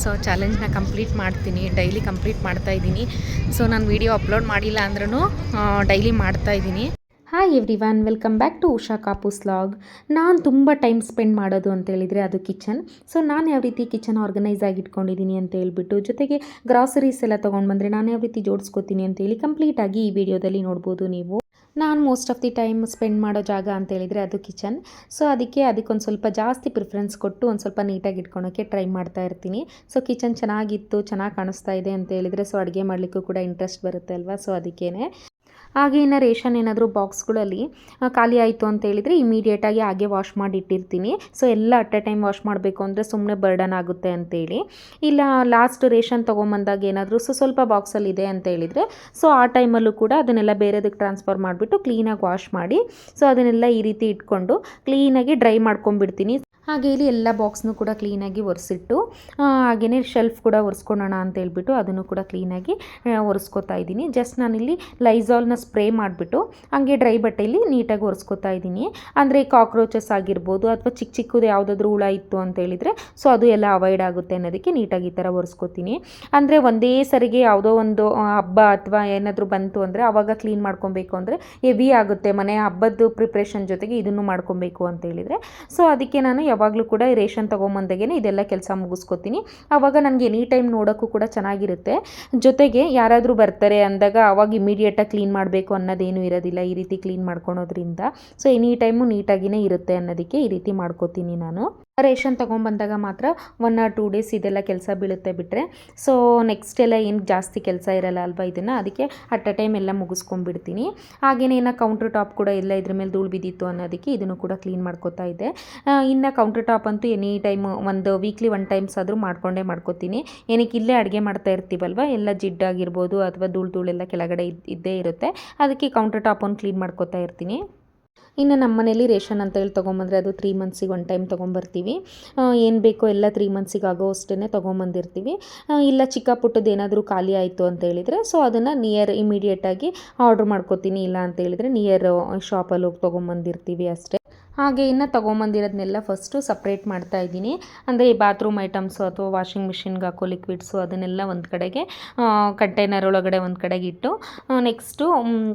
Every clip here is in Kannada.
ಸೊ ಚಾಲೆಂಜ್ನ ಕಂಪ್ಲೀಟ್ ಮಾಡ್ತೀನಿ, ಡೈಲಿ ಕಂಪ್ಲೀಟ್ ಮಾಡ್ತಾಯಿದ್ದೀನಿ. ಸೊ ನಾನು ವೀಡಿಯೋ ಅಪ್ಲೋಡ್ ಮಾಡಿಲ್ಲ ಅಂದ್ರೂ ಡೈಲಿ ಮಾಡ್ತಾಯಿದ್ದೀನಿ. Hi everyone, welcome back to Usha Kapoos vlog. ನಾನು ತುಂಬ ಟೈಮ್ ಸ್ಪೆಂಡ್ ಮಾಡೋದು ಅಂತೇಳಿದರೆ ಅದು ಕಿಚನ್. ಸೊ ನಾನು ಯಾವ ರೀತಿ ಕಿಚನ್ ಆರ್ಗನೈಸ್ ಆಗಿ ಇಟ್ಕೊಂಡಿದ್ದೀನಿ ಅಂತ ಹೇಳ್ಬಿಟ್ಟು, ಜೊತೆಗೆ ಗ್ರಾಸರೀಸ್ ಎಲ್ಲ ತೊಗೊಂಡು ಬಂದರೆ ನಾನು ಯಾವ ರೀತಿ ಜೋಡಿಸ್ಕೋತೀನಿ ಅಂತೇಳಿ ಕಂಪ್ಲೀಟಾಗಿ ಈ ವಿಡಿಯೋದಲ್ಲಿ ನೋಡ್ಬೋದು ನೀವು. ನಾನು most of the time spend ಮಾಡೋ ಜಾಗ ಅಂತೇಳಿದರೆ ಅದು ಕಿಚನ್. ಸೊ ಅದಕ್ಕೊಂದು ಸ್ವಲ್ಪ ಜಾಸ್ತಿ ಪ್ರಿಫರೆನ್ಸ್ ಕೊಟ್ಟು ಒಂದು ಸ್ವಲ್ಪ ನೀಟಾಗಿ ಇಟ್ಕೊಳೋಕ್ಕೆ ಟ್ರೈ ಮಾಡ್ತಾ ಇರ್ತೀನಿ. ಸೊ ಕಿಚನ್ ಚೆನ್ನಾಗಿತ್ತು, ಚೆನ್ನಾಗಿ ಕಾಣಿಸ್ತಾ ಇದೆ ಅಂತ ಹೇಳಿದರೆ ಸೊ ಅಡುಗೆ ಮಾಡಲಿಕ್ಕೂ ಕೂಡ ಇಂಟ್ರೆಸ್ಟ್ ಬರುತ್ತೆ ಅಲ್ವಾ. ಸೊ ಅದಕ್ಕೇ ಹಾಗೆ ಇನ್ನು ರೇಷನ್ ಏನಾದರೂ ಬಾಕ್ಸ್ಗಳಲ್ಲಿ ಖಾಲಿ ಆಯಿತು ಅಂತ ಹೇಳಿದರೆ ಇಮಿಡಿಯೇಟಾಗಿ ಹಾಗೆ ವಾಶ್ ಮಾಡಿ ಇಟ್ಟಿರ್ತೀನಿ. ಸೊ ಎಲ್ಲ ಅಟ್ ಎ ಟೈಮ್ ವಾಶ್ ಮಾಡಬೇಕು ಅಂದರೆ ಸುಮ್ಮನೆ ಬರ್ಡನ್ ಆಗುತ್ತೆ ಅಂತೇಳಿ. ಇಲ್ಲ ಲಾಸ್ಟ್ ರೇಷನ್ ತೊಗೊಂಬಂದಾಗ ಏನಾದರೂ ಸ್ವಲ್ಪ ಬಾಕ್ಸಲ್ಲಿ ಇದೆ ಅಂತ ಹೇಳಿದರೆ ಸೊ ಆ ಟೈಮಲ್ಲೂ ಕೂಡ ಅದನ್ನೆಲ್ಲ ಬೇರೆದಕ್ಕೆ ಟ್ರಾನ್ಸ್ಫರ್ ಮಾಡಿಬಿಟ್ಟು ಕ್ಲೀನಾಗಿ ವಾಶ್ ಮಾಡಿ ಸೊ ಅದನ್ನೆಲ್ಲ ಈ ರೀತಿ ಇಟ್ಕೊಂಡು ಕ್ಲೀನಾಗಿ ಡ್ರೈ ಮಾಡ್ಕೊಂಡ್ಬಿಡ್ತೀನಿ. ಹಾಗೆ ಇಲ್ಲಿ ಎಲ್ಲ ಬಾಕ್ಸ್ನೂ ಕೂಡ ಕ್ಲೀನಾಗಿ ಒರೆಸಿಟ್ಟು ಹಾಗೆಯೇ ಶೆಲ್ಫ್ ಕೂಡ ಒರೆಸ್ಕೊಳ್ಳೋಣ ಅಂತ ಹೇಳ್ಬಿಟ್ಟು ಅದನ್ನು ಕೂಡ ಕ್ಲೀನಾಗಿ ಒರೆಸ್ಕೊತಾ ಇದ್ದೀನಿ. ಜಸ್ಟ್ ನಾನಿಲ್ಲಿ ಲೈಝಾಲ್ನ ಸ್ಪ್ರೇ ಮಾಡಿಬಿಟ್ಟು ಹಾಗೆ ಡ್ರೈ ಬಟ್ಟೆಯಲ್ಲಿ ನೀಟಾಗಿ ಒರೆಸ್ಕೊತಾ ಇದ್ದೀನಿ. ಅಂದರೆ ಕಾಕ್ರೋಚಸ್ ಆಗಿರ್ಬೋದು ಅಥವಾ ಚಿಕ್ಕದು ಯಾವುದಾದ್ರೂ ಹುಳ ಇತ್ತು ಅಂತ ಹೇಳಿದರೆ ಸೊ ಅದು ಎಲ್ಲ ಅವಾಯ್ಡ್ ಆಗುತ್ತೆ ಅನ್ನೋದಕ್ಕೆ ನೀಟಾಗಿ ಈ ಥರ ಒರೆಸ್ಕೊತೀನಿ. ಅಂದರೆ ಒಂದೇ ಸರಿಗೆ ಯಾವುದೋ ಒಂದು ಹಬ್ಬ ಅಥವಾ ಏನಾದರೂ ಬಂತು ಅಂದರೆ ಆವಾಗ ಕ್ಲೀನ್ ಮಾಡ್ಕೊಬೇಕು ಅಂದರೆ ಹೆವಿ ಆಗುತ್ತೆ, ಮನೆ ಹಬ್ಬದ ಪ್ರಿಪ್ರೇಷನ್ ಜೊತೆಗೆ ಇದನ್ನು ಮಾಡ್ಕೊಬೇಕು ಅಂತ ಹೇಳಿದರೆ. ಸೊ ಅದಕ್ಕೆ ನಾನು ಯಾವಾಗಲೂ ಕೂಡ ರೇಷನ್ ತೊಗೊಂಬಂದಾಗೇ ಇದೆಲ್ಲ ಕೆಲಸ ಮುಗಿಸ್ಕೊತೀನಿ. ಆವಾಗ ನನಗೆ ಎನಿ ಟೈಮ್ ನೋಡೋಕ್ಕೂ ಕೂಡ ಚೆನ್ನಾಗಿರುತ್ತೆ. ಜೊತೆಗೆ ಯಾರಾದರೂ ಬರ್ತಾರೆ ಅಂದಾಗ ಆವಾಗ ಇಮಿಡಿಯೇಟಾಗಿ ಕ್ಲೀನ್ ಮಾಡಬೇಕು ಅನ್ನೋದೇನು ಇರೋದಿಲ್ಲ ಈ ರೀತಿ ಕ್ಲೀನ್ ಮಾಡ್ಕೊಳೋದ್ರಿಂದ. ಸೊ ಎನಿ ಟೈಮು ನೀಟಾಗಿಯೇ ಇರುತ್ತೆ ಅನ್ನೋದಕ್ಕೆ ಈ ರೀತಿ ಮಾಡ್ಕೋತೀನಿ ನಾನು. ರೇಷನ್ ತೊಗೊಂಬಂದಾಗ ಮಾತ್ರ 1 or 2 days ಇದೆಲ್ಲ ಕೆಲಸ ಬೀಳುತ್ತೆ ಬಿಟ್ಟರೆ ಸೊ ನೆಕ್ಸ್ಟ್ ಎಲ್ಲ ಏನು ಜಾಸ್ತಿ ಕೆಲಸ ಇರಲ್ಲ ಅಲ್ವಾ. ಇದನ್ನು ಅದಕ್ಕೆ ಅಟ್ ಅ ಟೈಮ್ ಎಲ್ಲ ಮುಗಿಸ್ಕೊಂಡ್ಬಿಡ್ತೀನಿ. ಹಾಗೆಯೇ ಇನ್ನು ಕೌಂಟರ್ ಟಾಪ್ ಕೂಡ ಎಲ್ಲ ಇದ್ರ ಮೇಲೆ ಧೂಳು ಬಿದ್ದಿತ್ತು ಅನ್ನೋದಕ್ಕೆ ಇದನ್ನು ಕೂಡ ಕ್ಲೀನ್ ಮಾಡ್ಕೋತಾ ಇದ್ದೆ. ಇನ್ನು ಕೌಂಟರ್ ಟಾಪ್ ಅಂತೂ ಎನಿ ಟೈಮ್ ಒಂದು ವೀಕ್ಲಿ 1 times ಆದರೂ ಮಾಡ್ಕೋತೀನಿ. ಏನಕ್ಕೆ ಇಲ್ಲೇ ಅಡುಗೆ ಮಾಡ್ತಾ ಇರ್ತೀವಲ್ವ, ಎಲ್ಲ ಜಿಡ್ಡಾಗಿರ್ಬೋದು ಅಥವಾ ಧೂಳೆಲ್ಲ ಕೆಳಗಡೆ ಇದ್ದೇ ಇರುತ್ತೆ. ಅದಕ್ಕೆ ಕೌಂಟರ್ ಟಾಪನ್ನು ಕ್ಲೀನ್ ಮಾಡ್ಕೋತಾ ಇರ್ತೀನಿ. ಇನ್ನು ನಮ್ಮ ಮನೇಲಿ ರೇಷನ್ ಅಂತ ಹೇಳಿ ತೊಗೊಂಬಂದರೆ ಅದು 3 monthsಗೆ 1 time ತೊಗೊಂಬರ್ತೀವಿ. ಏನು ಬೇಕೋ ಎಲ್ಲ 3 monthsಗೆ ಆಗೋ ಅಷ್ಟೇ ತೊಗೊಂಬಂದಿರ್ತೀವಿ. ಇಲ್ಲ ಚಿಕ್ಕ ಪುಟ್ಟದ್ದು ಏನಾದರೂ ಖಾಲಿ ಆಯಿತು ಅಂತ ಹೇಳಿದರೆ ಸೊ ಅದನ್ನು ನಿಯರ್ ಇಮಿಡಿಯೇಟಾಗಿ ಆರ್ಡ್ರ್ ಮಾಡ್ಕೋತೀನಿ. ಇಲ್ಲ ಅಂತ ಹೇಳಿದರೆ ನಿಯರ್ ಶಾಪಲ್ಲಿ ಹೋಗಿ ತೊಗೊಂಬಂದಿರ್ತೀವಿ ಅಷ್ಟೇ. ಹಾಗೆ ಇನ್ನು ತೊಗೊಂಬಂದಿರೋದನ್ನೆಲ್ಲ ಫಸ್ಟು ಸಪ್ರೇಟ್ ಮಾಡ್ತಾ ಇದ್ದೀನಿ. ಅಂದರೆ ಈ ಬಾತ್ರೂಮ್ ಐಟಮ್ಸು ಅಥವಾ ವಾಷಿಂಗ್ ಮಿಷಿನ್ಗೆ ಹಾಕೋ ಲಿಕ್ವಿಡ್ಸು ಅದನ್ನೆಲ್ಲ ಒಂದು ಕಡೆಗೆ ಕಂಟೈನರ್ ಒಳಗಡೆ ಒಂದು ಕಡೆಗೆ ಇಟ್ಟು ನೆಕ್ಸ್ಟು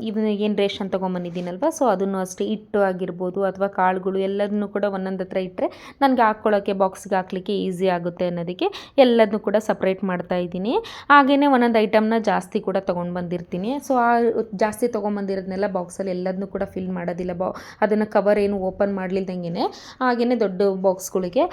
ಇದನ್ನ ಏನು ರೇಷನ್ ತೊಗೊಂಬಂದಿದ್ದೀನಲ್ವ ಸೊ ಅದನ್ನು ಅಷ್ಟೇ ಹಿಟ್ಟು ಆಗಿರ್ಬೋದು ಅಥವಾ ಕಾಳುಗಳು ಎಲ್ಲದನ್ನು ಕೂಡ ಒಂದೊಂದು ಹತ್ರ ಇಟ್ಟರೆ ನನಗೆ ಹಾಕ್ಕೊಳ್ಳೋಕ್ಕೆ ಬಾಕ್ಸ್ಗೆ ಹಾಕ್ಲಿಕ್ಕೆ ಈಸಿ ಆಗುತ್ತೆ ಅನ್ನೋದಕ್ಕೆ ಎಲ್ಲದನ್ನೂ ಕೂಡ ಸಪ್ರೇಟ್ ಮಾಡ್ತಾ ಇದ್ದೀನಿ. ಹಾಗೆಯೇ ಒಂದೊಂದು ಐಟಮ್ನ ಜಾಸ್ತಿ ಕೂಡ ತೊಗೊಂಡು ಬಂದಿರ್ತೀನಿ. ಸೊ ಆ ಜಾಸ್ತಿ ತೊಗೊಂಬಂದಿರೋದನ್ನೆಲ್ಲ ಬಾಕ್ಸಲ್ಲಿ ಎಲ್ಲದನ್ನೂ ಕೂಡ ಫಿಲ್ ಮಾಡೋದಿಲ್ಲ. ಅದನ್ನು ಕವರ್ ಏನು ಓಪನ್ ಮಾಡಲಿಲ್ದಂಗೆ ಹಾಗೆಯೇ ದೊಡ್ಡ ಬಾಕ್ಸ್ಗಳಿಗೆ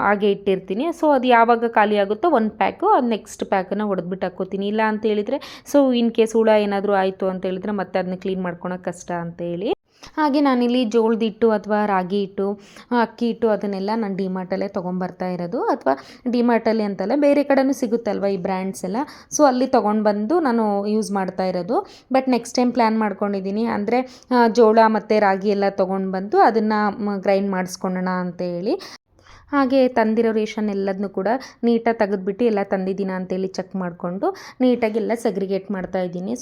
ಹಾಗೆ ಇಟ್ಟಿರ್ತೀನಿ. ಸೊ ಅದು ಯಾವಾಗ ಖಾಲಿ ಆಗುತ್ತೋ ಒಂದು ಪ್ಯಾಕು ಅದು ನೆಕ್ಸ್ಟ್ ಪ್ಯಾಕನ್ನು ಹೊಡೆದ್ಬಿಟ್ಟು ಹಾಕ್ಕೋತೀನಿ. ಇಲ್ಲ ಅಂತ ಹೇಳಿದರೆ ಸೊ ಇನ್ ಕೇಸ್ ಹುಳ ಏನಾದರೂ ಆಯಿತು ಅಂತ ಹೇಳಿದರೆ ಮತ್ತೆ ಅದನ್ನ ಕ್ಲೀನ್ ಮಾಡ್ಕೊಳಕ್ಕೆ ಕಷ್ಟ ಅಂತೇಳಿ. ಹಾಗೆ ನಾನಿಲ್ಲಿ ಜೋಳದ ಹಿಟ್ಟು ಅಥವಾ ರಾಗಿ ಹಿಟ್ಟು, ಅಕ್ಕಿ ಹಿಟ್ಟು ಅದನ್ನೆಲ್ಲ ನಾನು ಡಿಮಾರ್ಟಲ್ಲೇ ತೊಗೊಂಬರ್ತಾ ಇರೋದು. ಅಥವಾ ಡಿಮಾರ್ಟಲ್ಲಿ ಅಂತಲ್ಲ ಬೇರೆ ಕಡೆನೂ ಸಿಗುತ್ತಲ್ವ ಈ ಬ್ರ್ಯಾಂಡ್ಸ್ ಎಲ್ಲ, ಸೊ ಅಲ್ಲಿ ತೊಗೊಂಡು ಬಂದು ನಾನು ಯೂಸ್ ಮಾಡ್ತಾ ಇರೋದು. ಬಟ್ ನೆಕ್ಸ್ಟ್ ಟೈಮ್ ಪ್ಲ್ಯಾನ್ ಮಾಡ್ಕೊಂಡಿದ್ದೀನಿ. ಅಂದರೆ ಜೋಳ ಮತ್ತು ರಾಗಿ ಎಲ್ಲ ತೊಗೊಂಡು ಬಂದು ಅದನ್ನು ಗ್ರೈಂಡ್ ಮಾಡಿಸ್ಕೊಳ್ಳೋಣ ಅಂತೇಳಿ. ಹಾಗೆ ತಂದಿರೋ ರೇಷನ್ ಎಲ್ಲದನ್ನೂ ಕೂಡ ನೀಟಾಗಿ ತೆಗೆದುಬಿಟ್ಟು ಎಲ್ಲ ತಂದಿದ್ದೀನ ಅಂತೇಳಿ ಚೆಕ್ ಮಾಡಿಕೊಂಡು ನೀಟಾಗಿ ಎಲ್ಲ ಸೆಗ್ರಿಗೇಟ್ ಮಾಡ್ತಾಯಿದ್ದೀನಿ.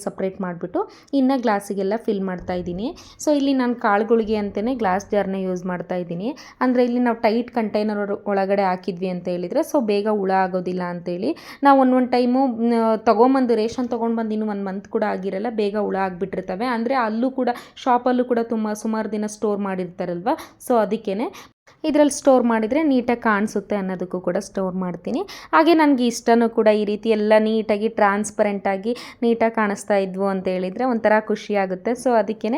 ಸಪ್ರೇಟ್ ಮಾಡಿಬಿಟ್ಟು ಇನ್ನು ಗ್ಲಾಸಿಗೆಲ್ಲ ಫಿಲ್ ಮಾಡ್ತಾಯಿದ್ದೀನಿ. ಸೊ ಇಲ್ಲಿ ನಾನು ಕಾಳುಗಳಿಗೆ ಅಂತಲೇ ಗ್ಲಾಸ್ ಜಾರ್ನ ಯೂಸ್ ಮಾಡ್ತಾಯಿದ್ದೀನಿ. ಅಂದರೆ ಇಲ್ಲಿ ನಾವು ಟೈಟ್ ಕಂಟೈನರ್ ಒಳಗಡೆ ಹಾಕಿದ್ವಿ ಅಂತ ಹೇಳಿದರೆ ಸೊ ಬೇಗ ಹುಳ ಆಗೋದಿಲ್ಲ ಅಂತೇಳಿ. ನಾವು ಒಂದೊಂದು ಟೈಮು ತೊಗೊಂಬಂದು ರೇಷನ್ ತೊಗೊಂಡ್ಬಂದು ಇನ್ನೂ 1 month ಕೂಡ ಆಗಿರಲ್ಲ, ಬೇಗ ಹುಳ ಆಗಿಬಿಟ್ಟಿರ್ತವೆ. ಅಂದರೆ ಅಲ್ಲೂ ಕೂಡ ಶಾಪಲ್ಲೂ ಕೂಡ ಸುಮಾರು ದಿನ ಸ್ಟೋರ್ ಮಾಡಿರ್ತಾರಲ್ವ ಸೊ ಅದಕ್ಕೇ ಇದರಲ್ಲಿ ಸ್ಟೋರ್ ಮಾಡಿದರೆ ನೀಟಾಗಿ ಕಾಣಿಸುತ್ತೆ ಅನ್ನೋದಕ್ಕೂ ಕೂಡ ಸ್ಟೋರ್ ಮಾಡ್ತೀನಿ. ಹಾಗೆ ನನಗೆ ಇಷ್ಟನೂ ಕೂಡ ಈ ರೀತಿ ಎಲ್ಲ ನೀಟಾಗಿ ಟ್ರಾನ್ಸ್ಪರೆಂಟಾಗಿ ನೀಟಾಗಿ ಕಾಣಿಸ್ತಾ ಇದ್ವು ಅಂತ ಹೇಳಿದರೆ ಒಂಥರ ಖುಷಿಯಾಗುತ್ತೆ. ಸೊ ಅದಕ್ಕೇ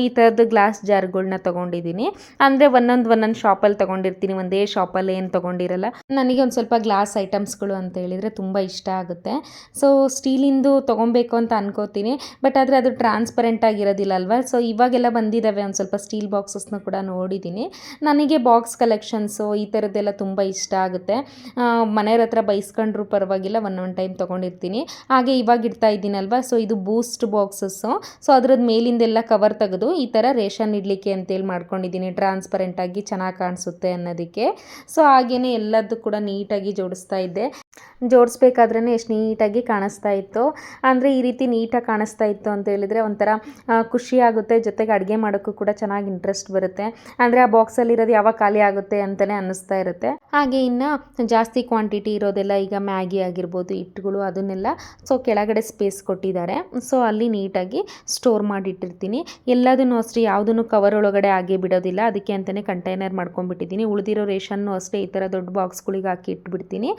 ಈ ಥರದ್ದು ಗ್ಲಾಸ್ ಜಾರ್ಗಳನ್ನ ತೊಗೊಂಡಿದ್ದೀನಿ. ಅಂದರೆ ಒಂದೊಂದು ಶಾಪಲ್ಲಿ ತೊಗೊಂಡಿರ್ತೀನಿ, ಒಂದೇ ಶಾಪಲ್ಲಿ ಏನು ತೊಗೊಂಡಿರಲ್ಲ. ನನಗೆ ಒಂದು ಸ್ವಲ್ಪ ಗ್ಲಾಸ್ ಐಟಮ್ಸ್ಗಳು ಅಂತ ಹೇಳಿದರೆ ತುಂಬ ಇಷ್ಟ ಆಗುತ್ತೆ. ಸೊ ಸ್ಟೀಲಿಂದು ತೊಗೊಬೇಕು ಅಂತ ಅನ್ಕೋತೀನಿ, ಬಟ್ ಆದರೆ ಅದು ಟ್ರಾನ್ಸ್ಪರೆಂಟ್ ಆಗಿರೋದಿಲ್ಲ ಅಲ್ವಾ. ಸೊ ಇವಾಗೆಲ್ಲ ಬಂದಿದ್ದಾವೆ ಒಂದು ಸ್ವಲ್ಪ ಸ್ಟೀಲ್ ಬಾಕ್ಸಸ್ನ ಕೂಡ ನೋಡಿದ್ದೀನಿ. ನನಗೆ ಬಾಕ್ಸ್ ಕಲೆಕ್ಷನ್ಸು ಈ ಥರದ್ದೆಲ್ಲ ತುಂಬ ಇಷ್ಟ ಆಗುತ್ತೆ. ಮನೆಯವ್ರ ಹತ್ರ ಬೈಸ್ಕೊಂಡ್ರೂ ಪರವಾಗಿಲ್ಲ, ಒಂದೊಂದು ಟೈಮ್ ತೊಗೊಂಡಿರ್ತೀನಿ. ಹಾಗೆ ಇವಾಗ ಇಡ್ತಾ ಇದ್ದೀನಲ್ವ ಸೊ ಇದು ಬೂಸ್ಟ್ ಬಾಕ್ಸಸ್ಸು. ಸೊ ಅದ್ರದ್ದು ಮೇಲಿಂದೆಲ್ಲ ಕವರ್ ತೆಗೆದು ಈ ಥರ ರೇಷನ್ ಇಡಲಿಕ್ಕೆ ಅಂತೇಳಿ ಮಾಡ್ಕೊಂಡಿದ್ದೀನಿ, ಟ್ರಾನ್ಸ್ಪರೆಂಟಾಗಿ ಚೆನ್ನಾಗಿ ಕಾಣಿಸುತ್ತೆ ಅನ್ನೋದಕ್ಕೆ. ಸೊ ಹಾಗೆಯೇ ಎಲ್ಲದೂ ಕೂಡ ನೀಟಾಗಿ ಜೋಡಿಸ್ತಾ ಇದ್ದೆ. ಜೋಡಿಸ್ಬೇಕಾದ್ರೇ ಎಷ್ಟು ನೀಟಾಗಿ ಕಾಣಿಸ್ತಾ ಇತ್ತು. ಅಂದರೆ ಈ ರೀತಿ ನೀಟಾಗಿ ಕಾಣಿಸ್ತಾ ಇತ್ತು ಅಂತ ಹೇಳಿದರೆ ಒಂಥರ ಖುಷಿಯಾಗುತ್ತೆ. ಜೊತೆಗೆ ಅಡುಗೆ ಮಾಡೋಕ್ಕೂ ಕೂಡ ಚೆನ್ನಾಗಿ ಇಂಟ್ರೆಸ್ಟ್ ಬರುತ್ತೆ. ಅಂದರೆ ಆ ಬಾಕ್ಸಲ್ಲಿರೋದು ಯಾವಾಗ ಖಾಲಿ ಆಗುತ್ತೆ ಅಂತಲೇ ಅನ್ನಿಸ್ತಾ ಇರುತ್ತೆ. ಹಾಗೆ ಇನ್ನು ಜಾಸ್ತಿ ಕ್ವಾಂಟಿಟಿ ಇರೋದೆಲ್ಲ ಈಗ ಮ್ಯಾಗಿ ಆಗಿರ್ಬೋದು, ಹಿಟ್ಟುಗಳು ಅದನ್ನೆಲ್ಲ ಸೊ ಕೆಳಗಡೆ ಸ್ಪೇಸ್ ಕೊಟ್ಟಿದ್ದಾರೆ. ಸೊ ಅಲ್ಲಿ ನೀಟಾಗಿ ಸ್ಟೋರ್ ಮಾಡಿಟ್ಟಿರ್ತೀನಿ. ಎಲ್ಲದನ್ನು ಅಷ್ಟೇ ಯಾವುದನ್ನು ಕವರ್ ಒಳಗಡೆ ಹಾಗೆ ಬಿಡೋದಿಲ್ಲ. ಅದಕ್ಕೆ ಅಂತಲೇ ಕಂಟೈನರ್ ಮಾಡ್ಕೊಂಡ್ಬಿಟ್ಟಿದ್ದೀನಿ. ಉಳಿದಿರೋ ರೇಷನ್ನು ಅಷ್ಟೇ ಈ ಥರ ದೊಡ್ಡ ಬಾಕ್ಸ್ಗಳಿಗೆ ಹಾಕಿ ಇಟ್ಬಿಡ್ತೀನಿ.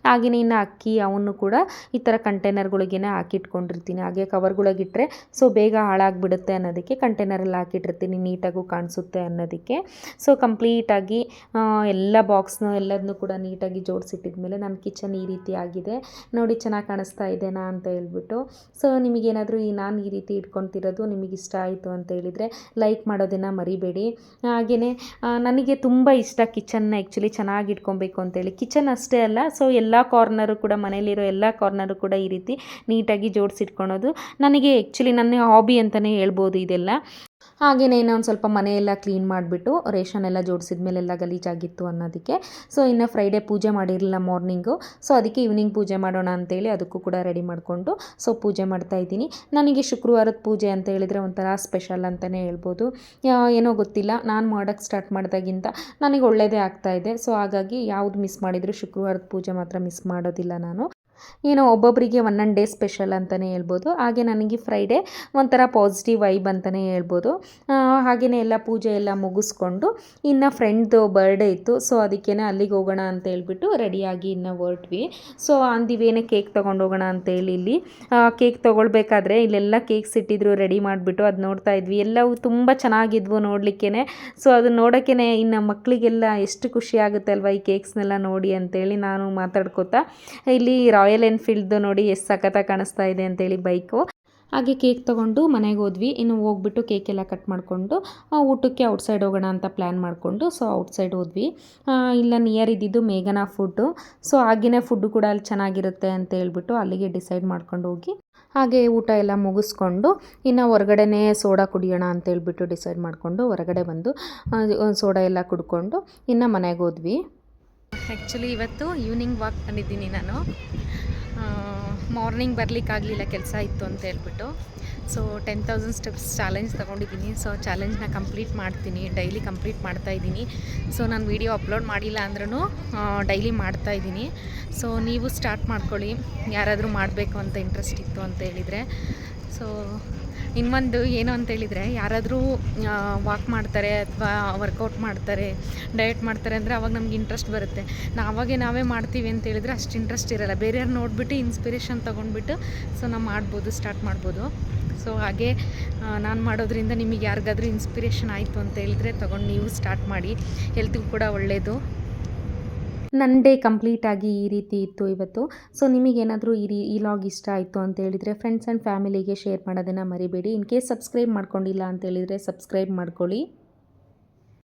ಹಾಗೆಯೇ ಇನ್ನು ಅಕ್ಕಿ ಅವನ್ನು ಕೂಡ ಈ ಥರ ಕಂಟೈನರ್ಗಳಿಗೇ ಹಾಕಿಟ್ಕೊಂಡಿರ್ತೀನಿ. ಹಾಗೆ ಕವರ್ಗಳಿಗಿಟ್ರೆ ಸೊ ಬೇಗ ಹಾಳಾಗಿಬಿಡುತ್ತೆ ಅನ್ನೋದಕ್ಕೆ ಕಂಟೈನರಲ್ಲಿ ಹಾಕಿಟ್ಟಿರ್ತೀನಿ, ನೀಟಾಗೂ ಕಾಣಿಸುತ್ತೆ ಅನ್ನೋದಕ್ಕೆ. ಸೊ ಕಂಪ್ಲೀಟಾಗಿ ಎಲ್ಲ ಬಾಕ್ಸ್ನ ಎಲ್ಲದನ್ನೂ ಕೂಡ ನೀಟಾಗಿ ಜೋಡಿಸಿಟ್ಟಿದ್ಮೇಲೆ ನನ್ನ ಕಿಚನ್ ಈ ರೀತಿ ಆಗಿದೆ ನೋಡಿ. ಚೆನ್ನಾಗಿ ಕಾಣಿಸ್ತಾ ಇದೆನಾ ಅಂತ ಹೇಳ್ಬಿಟ್ಟು. ಸೊ ನಿಮಗೇನಾದರೂ ನಾನು ಈ ರೀತಿ ಇಟ್ಕೊತಿರೋದು ನಿಮಗೆ ಇಷ್ಟ ಆಯಿತು ಅಂತ ಹೇಳಿದರೆ ಲೈಕ್ ಮಾಡೋದನ್ನು ಮರಿಬೇಡಿ. ಹಾಗೆಯೇ ನನಗೆ ತುಂಬ ಇಷ್ಟ ಕಿಚನ್ನ ಆ್ಯಕ್ಚುಲಿ ಚೆನ್ನಾಗಿ ಇಟ್ಕೊಬೇಕು ಅಂತೇಳಿ. ಕಿಚನ್ ಅಷ್ಟೇ ಅಲ್ಲ, ಸೊ ಎಲ್ಲ ಕಾರ್ನರು ಕೂಡ ಮನೇಲಿರೋ ಎಲ್ಲ ಕಾರ್ನರು ಕೂಡ ಈ ರೀತಿ ನೀಟಾಗಿ ಜೋಡಿಸಿಟ್ಕೊಳೋದು ನನಗೆ ಆ್ಯಕ್ಚುಲಿ ನನ್ನ ಹಾಬಿ ಅಂತಲೇ ಹೇಳ್ಬೋದು ಇದೆಲ್ಲ. ಹಾಗೆಯೇ ಇನ್ನೊಂದು ಸ್ವಲ್ಪ ಮನೆಯೆಲ್ಲ ಕ್ಲೀನ್ ಮಾಡಿಬಿಟ್ಟು ರೇಷನ್ ಎಲ್ಲ ಜೋಡಿಸಿದ ಮೇಲೆಲ್ಲ ಗಲೀಜಾಗಿತ್ತು ಅನ್ನೋದಕ್ಕೆ. ಸೊ ಇನ್ನು ಫ್ರೈಡೇ ಪೂಜೆ ಮಾಡಿರಲಿಲ್ಲ ಮಾರ್ನಿಂಗು. ಸೊ ಅದಕ್ಕೆ ಈವ್ನಿಂಗ್ ಪೂಜೆ ಮಾಡೋಣ ಅಂತೇಳಿ ಅದಕ್ಕೂ ಕೂಡ ರೆಡಿ ಮಾಡಿಕೊಂಡು ಸೊ ಪೂಜೆ ಮಾಡ್ತಾಯಿದ್ದೀನಿ. ನನಗೆ ಶುಕ್ರವಾರದ ಪೂಜೆ ಅಂತ ಹೇಳಿದರೆ ಒಂಥರ ಸ್ಪೆಷಲ್ ಅಂತಲೇ ಹೇಳ್ಬೋದು. ಏನೋ ಗೊತ್ತಿಲ್ಲ, ನಾನು ಮಾಡೋಕ್ಕೆ ಸ್ಟಾರ್ಟ್ ಮಾಡಿದಾಗಿಂತ ನನಗೆ ಒಳ್ಳೆಯದೇ ಆಗ್ತಾಯಿದೆ. ಸೊ ಹಾಗಾಗಿ ಯಾವುದು ಮಿಸ್ ಮಾಡಿದರೂ ಶುಕ್ರವಾರದ ಪೂಜೆ ಮಾತ್ರ ಮಿಸ್ ಮಾಡೋದಿಲ್ಲ ನಾನು. ಏನೋ ಒಬ್ಬೊಬ್ಬರಿಗೆ ಒಂದೊಂದು ಡೇ ಸ್ಪೆಷಲ್ ಅಂತಲೇ ಹೇಳ್ಬೋದು. ಹಾಗೆ ನನಗೆ ಫ್ರೈಡೇ ಒಂಥರ ಪಾಸಿಟಿವ್ ವೈಬ್ ಅಂತಲೇ ಹೇಳ್ಬೋದು. ಹಾಗೆಯೇ ಎಲ್ಲ ಪೂಜೆ ಎಲ್ಲ ಮುಗಿಸ್ಕೊಂಡು ಇನ್ನು ಫ್ರೆಂಡ್ದು ಬರ್ಡೇ ಇತ್ತು. ಸೊ ಅದಕ್ಕೇ ಅಲ್ಲಿಗೆ ಹೋಗೋಣ ಅಂತ ಹೇಳ್ಬಿಟ್ಟು ರೆಡಿಯಾಗಿ ಇನ್ನು ಹೊರಟ್ವಿ. ಸೊ ಅಂದಿವೇನೆ ಕೇಕ್ ತೊಗೊಂಡು ಹೋಗೋಣ ಅಂತೇಳಿ ಇಲ್ಲಿ ಕೇಕ್ ತೊಗೊಳ್ಬೇಕಾದ್ರೆ ಇಲ್ಲೆಲ್ಲ ಕೇಕ್ಸ್ ಇಟ್ಟಿದ್ರು ರೆಡಿ ಮಾಡಿಬಿಟ್ಟು ಅದು ನೋಡ್ತಾ ಇದ್ವಿ. ಎಲ್ಲವೂ ತುಂಬ ಚೆನ್ನಾಗಿದ್ವು ನೋಡಲಿಕ್ಕೇ. ಸೊ ಅದನ್ನ ನೋಡೋಕ್ಕೇ ಇನ್ನು ಮಕ್ಕಳಿಗೆಲ್ಲ ಎಷ್ಟು ಖುಷಿ ಆಗುತ್ತೆ ಅಲ್ವಾ ಈ ಕೇಕ್ಸ್ನೆಲ್ಲ ನೋಡಿ ಅಂತೇಳಿ ನಾನು ಮಾತಾಡ್ಕೋತಾ ಇಲ್ಲಿ ರಾಯಲ್ ಎನ್ಫೀಲ್ಡ್ದು ನೋಡಿ ಎಷ್ಟು ಸಖತ್ತಾಗಿ ಕಾಣಿಸ್ತಾ ಇದೆ ಅಂತೇಳಿ ಬೈಕು. ಹಾಗೆ ಕೇಕ್ ತೊಗೊಂಡು ಮನೆಗೆ ಹೋದ್ವಿ. ಇನ್ನು ಹೋಗ್ಬಿಟ್ಟು ಕೇಕೆಲ್ಲ ಕಟ್ ಮಾಡಿಕೊಂಡು ಊಟಕ್ಕೆ ಔಟ್ಸೈಡ್ ಹೋಗೋಣ ಅಂತ ಪ್ಲ್ಯಾನ್ ಮಾಡಿಕೊಂಡು ಸೊ ಔಟ್ಸೈಡ್ ಹೋದ್ವಿ. ಇಲ್ಲ ನಿಯರ್ ಇದ್ದಿದ್ದು ಮೇಘನಾ ಫುಡ್ಡು. ಸೊ ಹಾಗೆಯೇ ಫುಡ್ಡು ಕೂಡ ಅಲ್ಲಿ ಚೆನ್ನಾಗಿರುತ್ತೆ ಅಂತ ಹೇಳ್ಬಿಟ್ಟು ಅಲ್ಲಿಗೆ ಡಿಸೈಡ್ ಮಾಡ್ಕೊಂಡು ಹೋಗಿ ಹಾಗೆ ಊಟ ಎಲ್ಲ ಮುಗಿಸ್ಕೊಂಡು ಇನ್ನು ಹೊರಗಡೆನೇ ಸೋಡಾ ಕುಡಿಯೋಣ ಅಂತ ಹೇಳ್ಬಿಟ್ಟು ಡಿಸೈಡ್ ಮಾಡಿಕೊಂಡು ಹೊರಗಡೆ ಬಂದು ಸೋಡಾ ಎಲ್ಲ ಕುಡ್ಕೊಂಡು ಇನ್ನು ಮನೆಗೆ ಹೋದ್ವಿ. ಆ್ಯಕ್ಚುಲಿ ಇವತ್ತು ಈವ್ನಿಂಗ್ ವಾಕ್ ಬಂದಿದ್ದೀನಿ ನಾನು. ಮಾರ್ನಿಂಗ್ ಬರಲಿಕ್ಕಾಗಲಿಲ್ಲ, ಕೆಲಸ ಇತ್ತು ಅಂತ ಹೇಳ್ಬಿಟ್ಟು. ಸೊ 10,000 ಸ್ಟೆಪ್ಸ್ ಚಾಲೆಂಜ್ ತೊಗೊಂಡಿದ್ದೀನಿ. ಸೊ ಚಾಲೆಂಜ್ನ ಕಂಪ್ಲೀಟ್ ಮಾಡ್ತೀನಿ, ಡೈಲಿ ಕಂಪ್ಲೀಟ್ ಮಾಡ್ತಾಯಿದ್ದೀನಿ. ಸೊ ನಾನು ವೀಡಿಯೋ ಅಪ್ಲೋಡ್ ಮಾಡಿಲ್ಲ ಅಂದ್ರೂ ಡೈಲಿ ಮಾಡ್ತಾಯಿದ್ದೀನಿ. ಸೊ ನೀವು ಸ್ಟಾರ್ಟ್ ಮಾಡ್ಕೊಳ್ಳಿ, ಯಾರಾದರೂ ಮಾಡಬೇಕು ಅಂತ ಇಂಟ್ರೆಸ್ಟ್ ಇತ್ತು ಅಂತ ಹೇಳಿದರೆ. ಸೊ ಇನ್ನೊಂದು ಏನು ಅಂತೇಳಿದರೆ, ಯಾರಾದರೂ ವಾಕ್ ಮಾಡ್ತಾರೆ ಅಥವಾ ವರ್ಕೌಟ್ ಮಾಡ್ತಾರೆ, ಡಯಟ್ ಮಾಡ್ತಾರೆ ಅಂದರೆ ಅವಾಗ ನಮ್ಗೆ ಇಂಟ್ರೆಸ್ಟ್ ಬರುತ್ತೆ. ನಾವೇ ಮಾಡ್ತೀವಿ ಅಂತ ಹೇಳಿದರೆ ಅಷ್ಟು ಇಂಟ್ರೆಸ್ಟ್ ಇರೋಲ್ಲ. ಬೇರೆಯವ್ರು ನೋಡಿಬಿಟ್ಟು ಇನ್ಸ್ಪಿರೇಷನ್ ತೊಗೊಂಡ್ಬಿಟ್ಟು ಸೊ ನಾವು ಮಾಡ್ಬೋದು, ಸ್ಟಾರ್ಟ್ ಮಾಡ್ಬೋದು. ಸೊ ಹಾಗೆ ನಾನು ಮಾಡೋದ್ರಿಂದ ನಿಮಗೆ ಯಾರಿಗಾದ್ರೂ ಇನ್ಸ್ಪಿರೇಷನ್ ಆಯಿತು ಅಂತ ಹೇಳಿದರೆ ತೊಗೊಂಡು ನೀವು ಸ್ಟಾರ್ಟ್ ಮಾಡಿ, ಹೆಲ್ತಿಗೂ ಕೂಡ ಒಳ್ಳೆಯದು. ನನ್ನ ಡೇ ಕಂಪ್ಲೀಟಾಗಿ ಈ ರೀತಿ ಇತ್ತು ಇವತ್ತು. ಸೊ ನಿಮಗೇನಾದರೂ ಈ ಲಾಗ್ ಇಷ್ಟ ಆಯಿತು ಅಂತ ಹೇಳಿದರೆ ಫ್ರೆಂಡ್ಸ್ ಆ್ಯಂಡ್ ಫ್ಯಾಮಿಲಿಗೆ ಶೇರ್ ಮಾಡೋದನ್ನು ಮರಿಬೇಡಿ. ಇನ್ ಕೇಸ್ ಸಬ್ಸ್ಕ್ರೈಬ್ ಮಾಡ್ಕೊಂಡಿಲ್ಲ ಅಂತ ಹೇಳಿದರೆ ಸಬ್ಸ್ಕ್ರೈಬ್ ಮಾಡ್ಕೊಳ್ಳಿ.